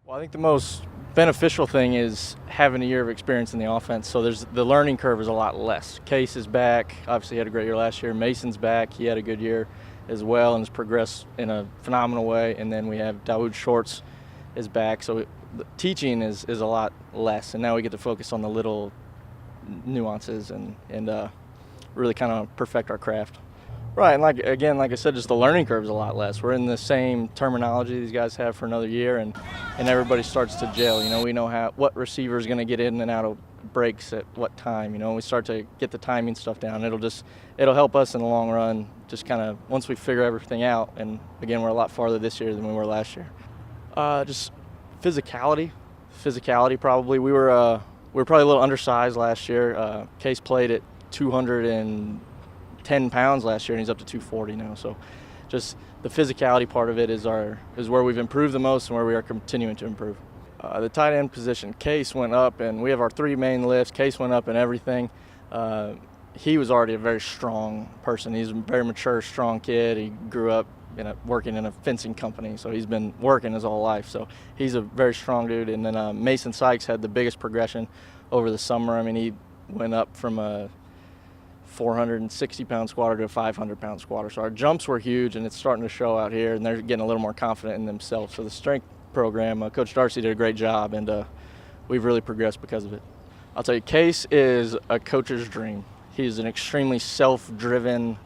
Well, I think the most beneficial thing is having a year of experience in the offense. So the learning curve is a lot less. Case is back. Obviously, he had a great year last year. Mason's back. He had a good year as well and has progressed in a phenomenal way. And then we have Dawood Shorts is back. So the teaching is a lot less. And now we get to focus on the little nuances and really kind of perfect our craft. Right, and like I said, just the learning curve is a lot less. We're in the same terminology these guys have for another year, and everybody starts to gel. You know, we know what receiver is going to get in and out of breaks at what time. You know, we start to get the timing stuff down. It'll help us in the long run. Just kind of once we figure everything out, and again, we're a lot farther this year than we were last year. Just physicality probably. We were probably a little undersized last year. Case played at 210 pounds last year, and he's up to 240 now. So just the physicality part of it is where we've improved the most and where we are continuing to improve. The tight end position, Case went up, and we have our three main lifts. Case went up in everything. He was already a very strong person. He's a very mature, strong kid. He grew up working in a fencing company, so he's been working his whole life. So he's a very strong dude. And then Mason Sykes had the biggest progression over the summer. I mean, he went up from a 460-pound squatter to a 500-pound squatter. So our jumps were huge, and it's starting to show out here, and they're getting a little more confident in themselves. So the strength program, Coach Darcy did a great job, and we've really progressed because of it. I'll tell you, Case is a coach's dream. He's an extremely self-driven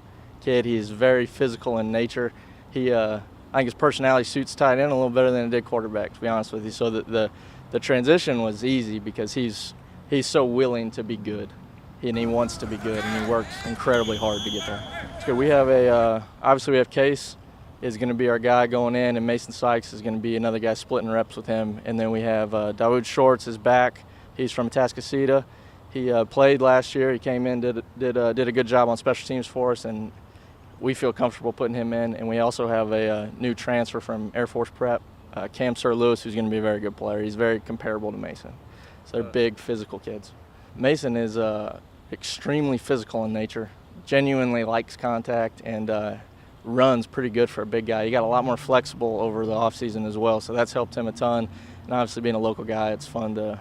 kid. He is very physical in nature. I think his personality suits tight end a little better than it did quarterback, to be honest with you. So the transition was easy because he's so willing to be good. And he wants to be good, and he works incredibly hard to get there. It's good. We have obviously we have Case is going to be our guy going in, and Mason Sykes is going to be another guy splitting reps with him. And then we have Dawood Shorts is back. He's from Atascocita. He played last year. He came in, did a good job on special teams for us, and we feel comfortable putting him in. And we also have a new transfer from Air Force Prep, Cam Sir Lewis, who's going to be a very good player. He's very comparable to Mason. So they're big physical kids. Mason is extremely physical in nature, genuinely likes contact, and runs pretty good for a big guy. He got a lot more flexible over the offseason as well, so that's helped him a ton. And obviously being a local guy, it's fun to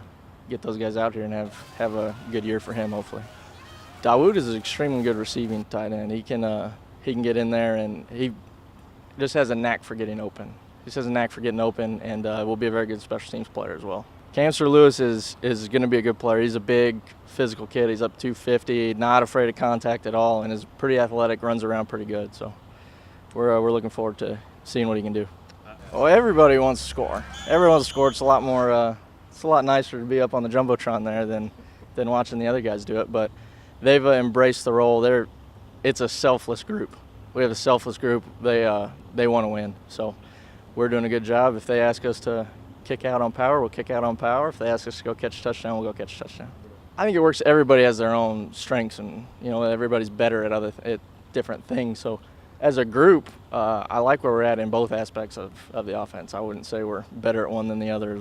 get those guys out here and have a good year for him, hopefully. Dawood is an extremely good receiving tight end. He can get in there, and he just has a knack for getting open. And will be a very good special teams player as well. Cam Sir Lewis is going to be a good player. He's a big physical kid. He's up 250, not afraid of contact at all, and is pretty athletic, runs around pretty good. So we're looking forward to seeing what he can do. Well, everybody wants to score. Everyone wants to score. It's a lot more. It's a lot nicer to be up on the jumbotron there than watching the other guys do it. But they've embraced the role. It's a selfless group. We have a selfless group. They want to win. So we're doing a good job. If they ask us to kick out on power, we'll kick out on power. If they ask us to go catch a touchdown, we'll go catch a touchdown. I think it works. Everybody has their own strengths, and everybody's better at different things. So as a group, I like where we're at in both aspects of the offense. I wouldn't say we're better at one than the other.